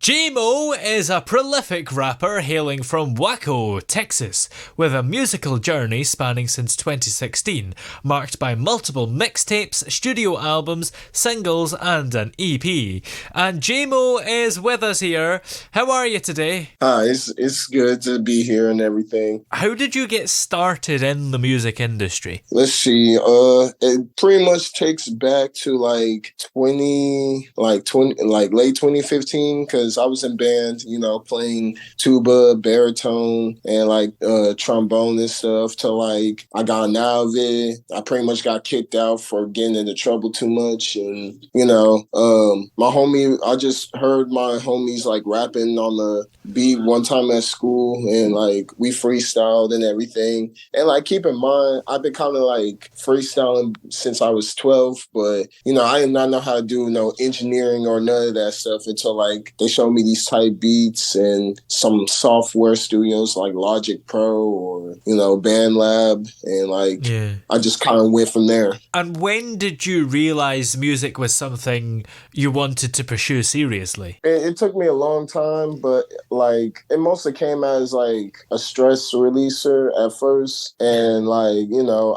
J-Mo is a prolific rapper hailing from Waco, Texas, with a musical journey spanning since 2016, marked by multiple mixtapes, studio albums, singles, and an EP. And J-Mo is with us here. How are you today? Hi, it's good to be here and everything. How did you get started in the music industry? Let's see. It pretty much takes back to like late 2015, because I was in band, playing tuba, baritone, and trombone and stuff. Till like I got out of it, I pretty much got kicked out for getting into trouble too much, and my homie, I just heard my homies like rapping on the beat one time at school, and like we freestyled and everything. And like keep in mind, I've been kind of like freestyling since I was 12, but I did not know how to do no engineering or none of that stuff until like they showed me these type beats and some software studios like Logic Pro or BandLab, and like Yeah. I just kind of went from there. And when did you realise music was something you wanted to pursue seriously? It took me a long time, but like it mostly came as like a stress releaser at first, and like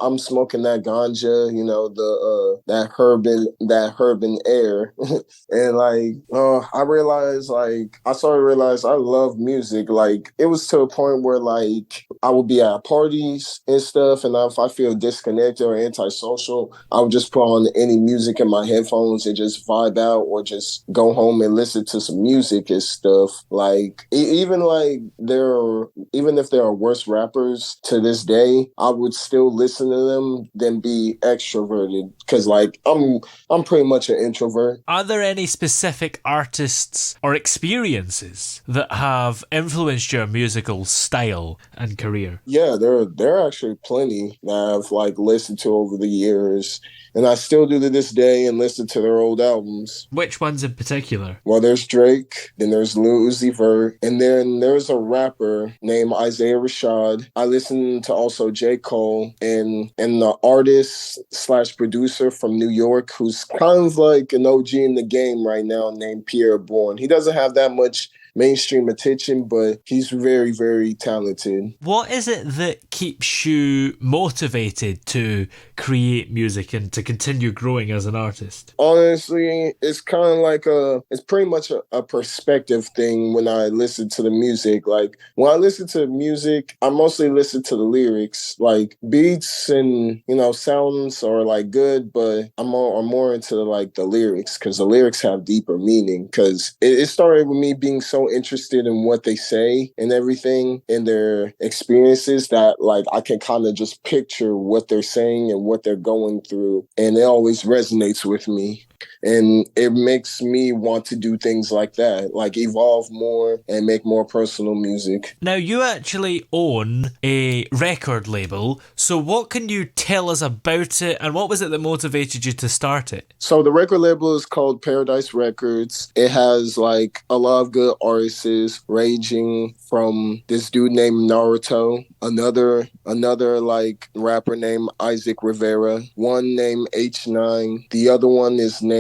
I'm smoking that ganja, the that herban air, and like I realized like I started to realize I love music. Like it was to a point where like I would be at parties and stuff, and if I feel disconnected or antisocial, I would just put on any music in my headphones and just vibe out, or just go home and listen to some music and stuff. Like even if there are worse rappers to this day, I would still listen to them than be extroverted, because like I'm pretty much an introvert. Are there any specific artists or experiences that have influenced your musical style and career? Yeah, there are actually plenty that I've like listened to over the years, and I still do to this day and listen to their old albums. Which ones in particular? Well, there's Drake, then there's Lil Uzi Vert, and then there's a rapper named Isaiah Rashad. I listen to also J. Cole, and the artist slash producer from New York who's kind of like an OG in the game right now, named Pierre Bourne. He doesn't have that much mainstream attention, but he's very, very talented. What is it that keeps you motivated to create music and to continue growing as an artist? Honestly, it's kind of like it's pretty much a perspective thing when I listen to the music. Like when I listen to music, I mostly listen to the lyrics. Like beats and sounds are like good, but I'm more into like the lyrics, because the lyrics have deeper meaning. Because it started with me being so interested in what they say and everything in their experiences, that like I can kind of just picture what they're saying and what they're going through, and it always resonates with me. And it makes me want to do things like that, like evolve more and make more personal music. Now, you actually own a record label, so what can you tell us about it, and what was it that motivated you to start it? So the record label is called Paradise Records. It has like a lot of good artists, ranging from this dude named Naruto, another like rapper named Isaac Rivera, one named H9, the other one is named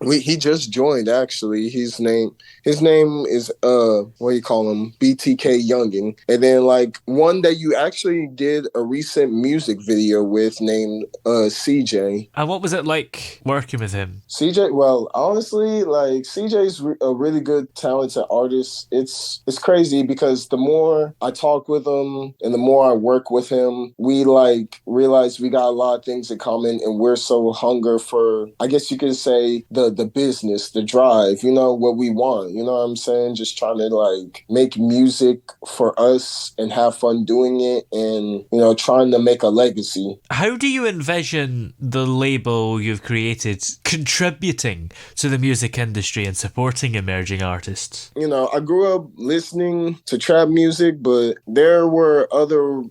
he just joined actually. His name is what do you call him? BTK Youngin. And then like one that you actually did a recent music video with, named CJ. And what was it like working with him? CJ, well, honestly, like CJ's a really good, talented artist. It's crazy because the more I talk with him and the more I work with him, we like realize we got a lot of things in common, and we're so hunger for, I guess you could say, the business, the drive, what we want. You know what I'm saying? Just trying to like make music for us and have fun doing it, and trying to make a legacy. How do you envision the label you've created contributing to the music industry and supporting emerging artists? I grew up listening to trap music, but there were other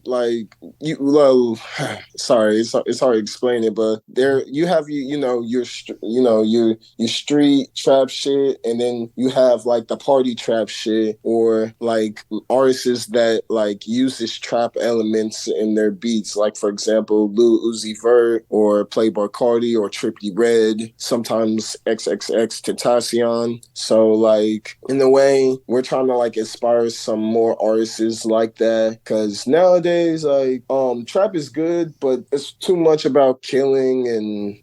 sorry, it's hard to explain it, but there you have your your street trap shit, and then you have like the party trap shit, or like artists that like uses trap elements in their beats, like for example Lil Uzi Vert or Playboi Carti or Trippie Redd, sometimes XXX Tentacion. So like in a way, we're trying to like inspire some more artists like that, because nowadays like trap is good, but it's too much about killing and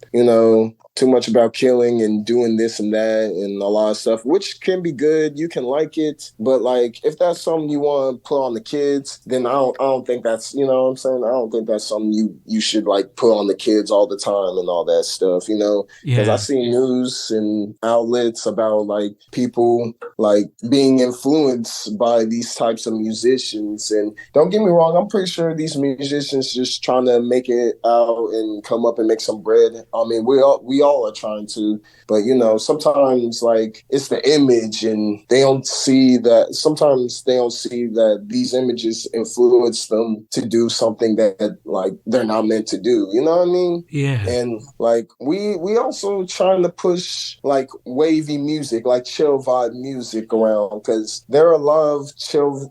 too much about killing and doing this and that and a lot of stuff, which can be good. You can like it, but like if that's something you want to put on the kids, then I don't think that's, you know what I'm saying? I don't think that's something you should like put on the kids all the time and all that stuff, because I Yeah. see news and outlets about like people like being influenced by these types of musicians. And don't get me wrong, I'm pretty sure these musicians just trying to make it out and come up and make some bread. I mean, we all are trying to, but sometimes like it's the image, and they don't see that. Sometimes they don't see that these images influence them to do something that like they're not meant to do. You know what I mean? Yeah. And like we also trying to push like wavy music, like chill vibe music around, because there are a lot of chill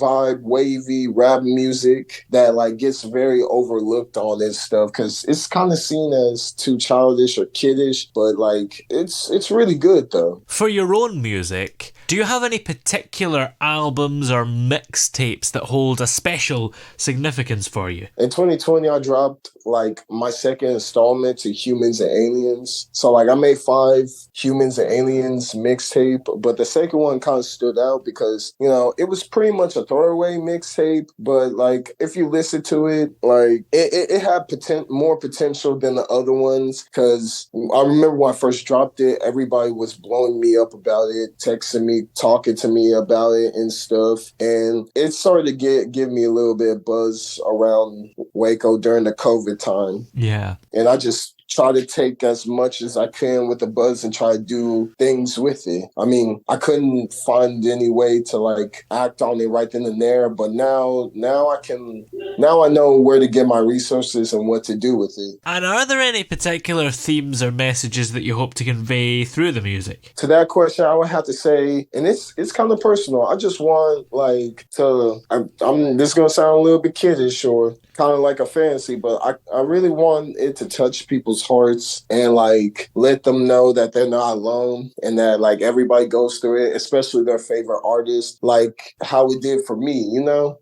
vibe wavy rap music that like gets very overlooked on this stuff, because it's kind of seen as too childish or kiddish, but like it's really good though. For your own music, do you have any particular albums or mixtapes that hold a special significance for you? In 2020, I dropped like my second installment to Humans and Aliens. So like I made 5 Humans and Aliens mixtape, but the second one kind of stood out because, it was pretty much a throwaway mixtape, but like if you listen to it, like it had more potential than the other ones, because I remember when I first dropped it, everybody was blowing me up about it, texting me, talking to me about it and stuff. And it started to give me a little bit of buzz around Waco during the COVID time. Yeah. And I just try to take as much as I can with the buzz and try to do things with it. I mean, I couldn't find any way to like act on it right then and there, but now I know where to get my resources and what to do with it. And are there any particular themes or messages that you hope to convey through the music? To that question, I would have to say, and it's kind of personal. I just want like to. I'm this is gonna sound a little bit kiddish or kind of like a fantasy, but I really want it to touch people's hearts and like let them know that they're not alone, and that like everybody goes through it, especially their favorite artists, like how it did for me.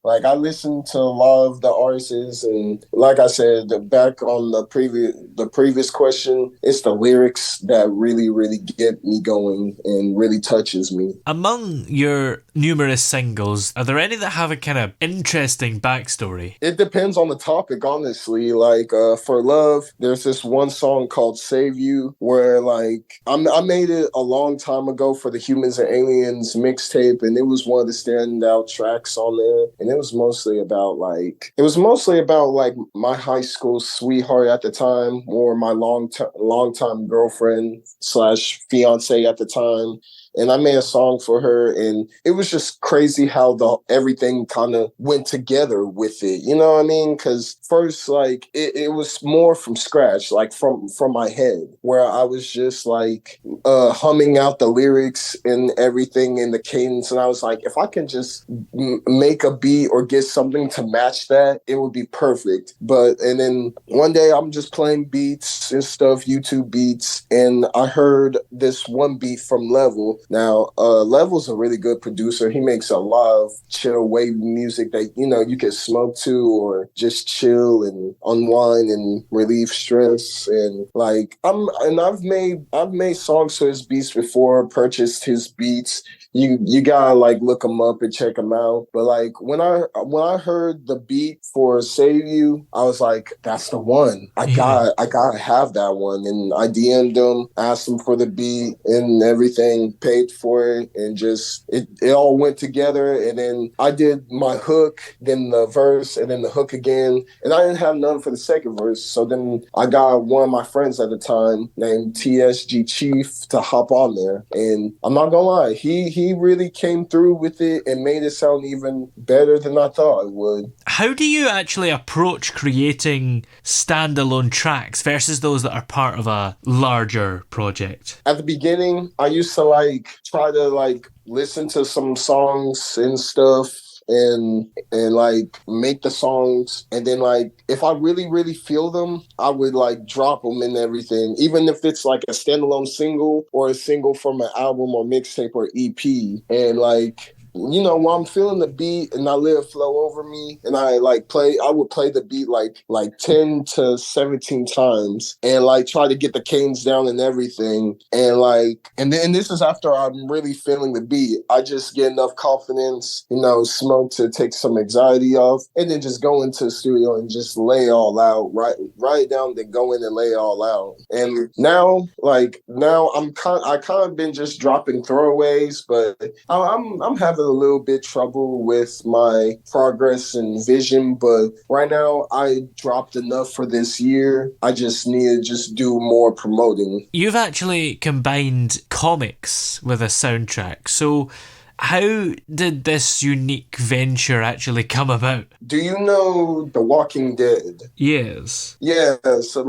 Like I listened to a lot of the artists, and like I said, back on the previous question, it's the lyrics that really get me going and really touches me. Among your numerous singles, are there any that have a kind of interesting backstory? It depends on the topic, honestly. Like for love, there's this one song called Save You, where like I made it a long time ago for the Humans and Aliens mixtape, and it was one of the standout tracks on there. And it was mostly about like my high school sweetheart at the time, or my long time girlfriend slash fiance at the time. And I made a song for her, and it was just crazy how everything kind of went together with it. You know what I mean? Because first, like it was more from scratch, like from my head, where I was just like humming out the lyrics and everything in the cadence, and I was like, if I can just make a beat or get something to match that, it would be perfect. And then one day I'm just playing beats and stuff, YouTube beats, and I heard this one beat from Level. Now, Level's a really good producer. He makes a lot of chill wave music that, you can smoke to or just chill and unwind and relieve stress. And like, I've made songs to his beats before, purchased his beats. You gotta like look him up and check him out. But like when I heard the beat for Save You, I was like, that's the one. I gotta have that one. And I DM'd him, asked him for the beat and everything, paid for it, and just it all went together. And then I did my hook, then the verse, and then the hook again. And I didn't have none for the second verse. So then I got one of my friends at the time named TSG Chief to hop on there. And I'm not gonna lie, he really came through with it and made it sound even better than I thought it would. How do you actually approach creating standalone tracks versus those that are part of a larger project? At the beginning, I used to try to listen to some songs and stuff, and make the songs, and then if I really feel them, I would drop them and everything, even if it's like a standalone single or a single from an album or mixtape or EP. And while I'm feeling the beat and I let it flow over me, and I would play the beat like 10 to 17 times, and try to get the cadence down and everything. And then this is after I'm really feeling the beat. I just get enough confidence, smoke to take some anxiety off, and then just go into the studio and just lay it all out, write it down, then go in and lay it all out. And now I kind of been just dropping throwaways, but I'm having a little bit trouble with my progress and vision. But right now I dropped enough for this year. I just need to just do more promoting. You've actually combined comics with a soundtrack. So how did this unique venture actually come about? Do you know The Walking Dead? Yes. Yeah, so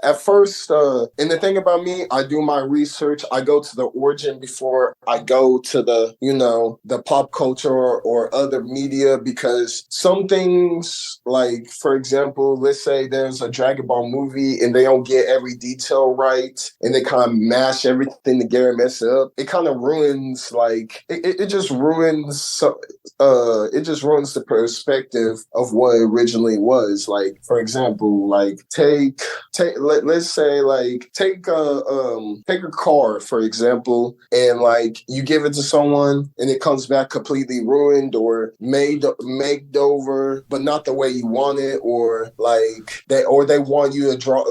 at first, and the thing about me, I do my research. I go to the origin before I go to the pop culture or other media, because some things, for example, let's say there's a Dragon Ball movie and they don't get every detail right, and they kind of mash everything together and mess it up. It kind of ruins it just ruins the perspective of what it originally was. For example, take a car, for example, and you give it to someone and it comes back completely ruined or made over, but not the way you want it, or they want you to draw.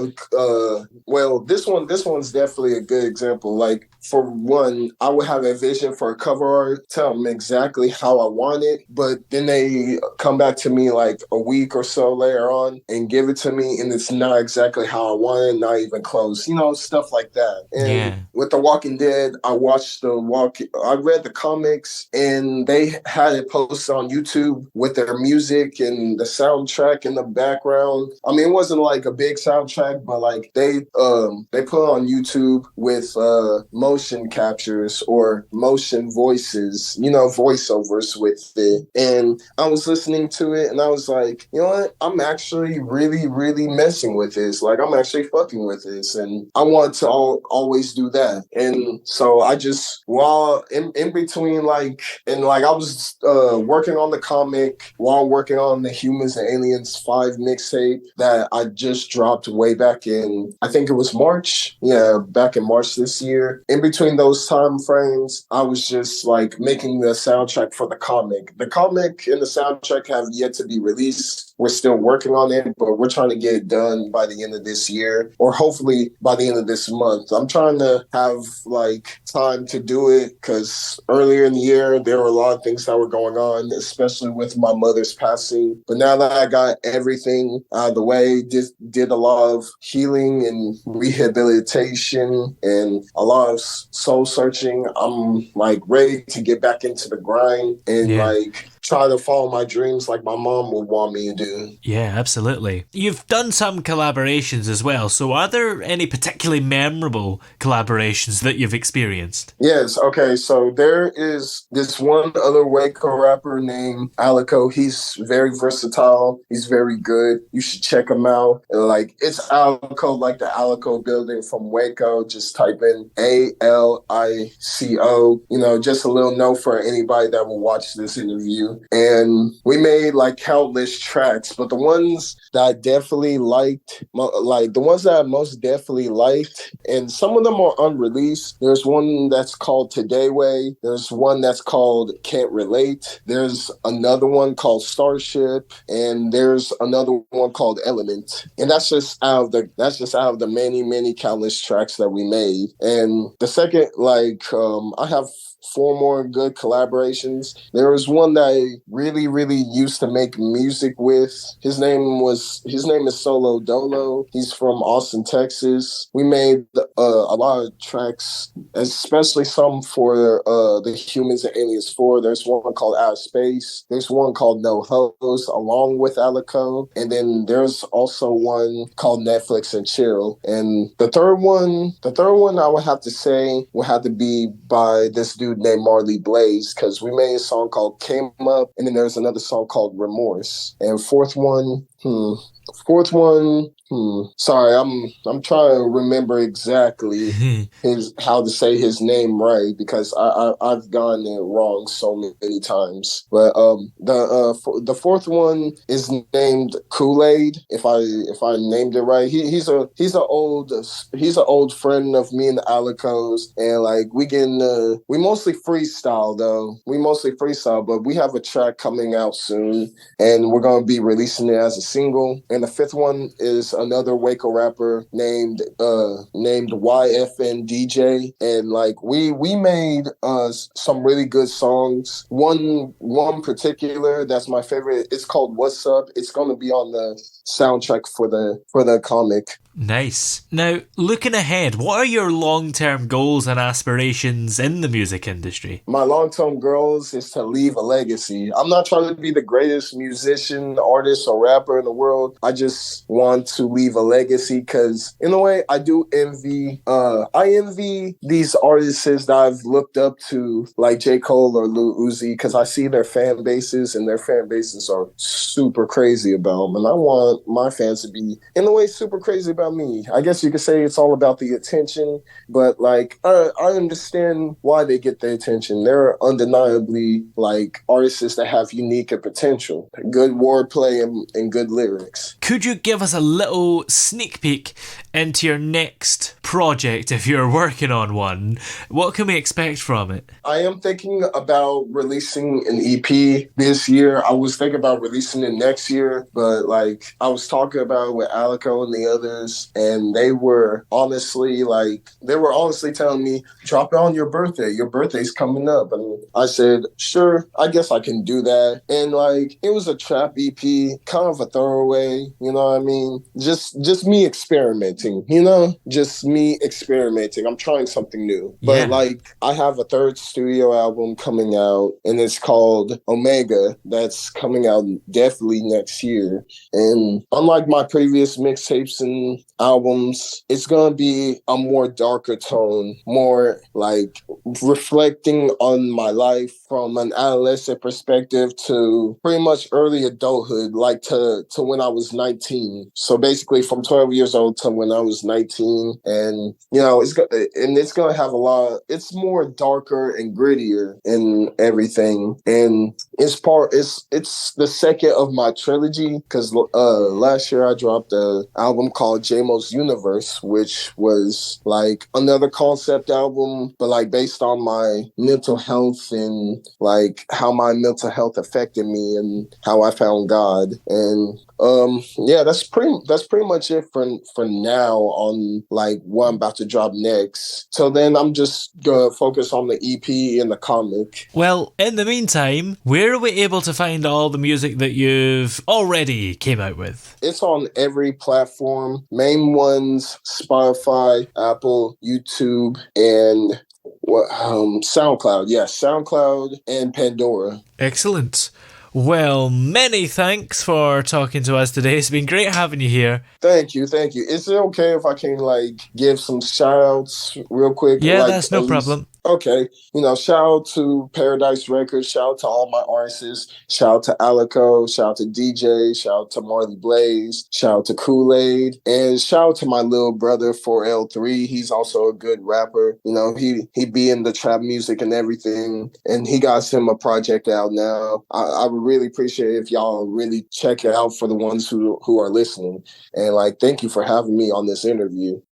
This one's definitely a good example. For one, I would have a vision for a cover art, tell them exactly how I want it, but then they come back to me a week or so later on and give it to me, and it's not exactly how I want it, not even close, stuff like that. And with The Walking Dead, I read the comics, and they had it posted on YouTube with their music and the soundtrack in the background. I mean, it wasn't a big soundtrack, but they put it on YouTube with motion captures or motion voices, voiceovers with it. And I was listening to it and I was like, you know what? I'm actually really, really messing with this. I'm actually fucking with this. And I want to always do that. And so I just, while in between, I was working on the comic while working on the Humans and Aliens 5 mixtape that I just dropped way back in, I think it was March. Yeah, back in March this year. In between those time frames, I was just making the soundtrack for the comic. The comic and the soundtrack have yet to be released. We're still working on it, but we're trying to get it done by the end of this year, or hopefully by the end of this month. I'm trying to have time to do it, because earlier in the year there were a lot of things that were going on, especially with my mother's passing. But now that I got everything out of the way, did a lot of healing and rehabilitation and a lot of soul searching, I'm ready to get back into the grind and try to follow my dreams like my mom would want me to do. Yeah, absolutely. You've done some collaborations as well, so are there any particularly memorable collaborations that you've experienced? Yes, okay, so there is this one other Waco rapper named Alico. He's very versatile. He's very good. You should check him out. It's Alico, like the Alico building from Waco. Just type in ALICO. Just a little note for anybody that will watch this interview. and we made like countless tracks. But the ones that I definitely liked, like the ones that I most definitely liked, and some of them are unreleased. There's one that's called Today Way. There's one that's called Can't Relate. There's another one called Starship, and there's another one called Element. And that's just out of the many countless tracks that we made. And the second, I have four more good collaborations. There was one that I really used to make music with. His name is Solo Dolo. He's from Austin, Texas. We made a lot of tracks, especially some for the Humans and Aliens 4. There's one called Out of Space. There's one called No Hoes, along with Alico. And then there's also one called Netflix and Chill. And the third one I would have to say would have to be by this dude named Marley Blaze, because we made a song called Came Up, and then there's another song called Remorse. And fourth one, sorry, I'm trying to remember exactly how to say his name right, because I've gotten it wrong so many times. But the fourth one is named Kool-Aid. If I named it right, he's an old friend of me and the Alicos, and like we mostly freestyle though. We mostly freestyle, but we have a track coming out soon, and we're gonna be releasing it as a single. And the fifth one is another Waco rapper named YFN DJ, and like we made some really good songs. One particular that's my favorite. It's called What's Up. It's gonna be on the soundtrack for the comic. Nice. Now, looking ahead, what are your long-term goals and aspirations in the music industry? My long-term goals is to leave a legacy. I'm not trying to be the greatest musician, artist, or rapper in the world. I just want to leave a legacy because, in a way, I do envy. I envy these artists that I've looked up to, like J. Cole or Lil Uzi, because I see their fan bases, and their fan bases are super crazy about them. And I want my fans to be, in a way, super crazy about me. I guess you could say it's all about the attention, but like I understand why they get the attention. They're undeniably like artists that have unique potential, good wordplay and good lyrics. Could you give us a little sneak peek into your next project if you're working on one? What can we expect from it? I am thinking about releasing an EP this year. I was thinking about releasing it next year, but like I was talking about it with Alico and the others, and they were honestly telling me, drop it on your birthday. Your birthday's coming up. And I said, sure, I guess I can do that. And like it was a trap EP, kind of a throwaway, you know what I mean? Just me experimenting, just me experimenting. I'm trying something new. But like I have a third studio album coming out, and it's called Omega. That's coming out definitely next year. And unlike my previous mixtapes and albums, it's gonna be a more darker tone, more like reflecting on my life from an adolescent perspective to pretty much early adulthood, like to when I was 19. So basically from 12 years old to when I was 19. And it's gonna have it's more darker and grittier and everything. And it's the second of my trilogy, because last year I dropped an album called J-Mo's Universe, which was like another concept album, but like based on my mental health and like how my mental health affected me and how I found God. And that's pretty much it for now on like what I'm about to drop next. So then I'm just gonna focus on the EP and the comic. Well, in the meantime, where are we able to find all the music that you've already came out with? It's on every platform. Main ones: Spotify, Apple, YouTube, and SoundCloud. Yes, SoundCloud and Pandora. Excellent. Well, many thanks for talking to us today. It's been great having you here. Thank you. Is it okay if I can like give some shout outs real quick? Yeah, that's no problem. Okay, shout out to Paradise Records, shout out to all my artists, shout out to Alico, shout out to DJ, shout out to Marley Blaze, shout out to Kool-Aid, and shout out to my little brother 4L3. He's also a good rapper. He be in the trap music and everything, and he got him a project out now. I would really appreciate it if y'all really check it out for the ones who are listening. And like, thank you for having me on this interview.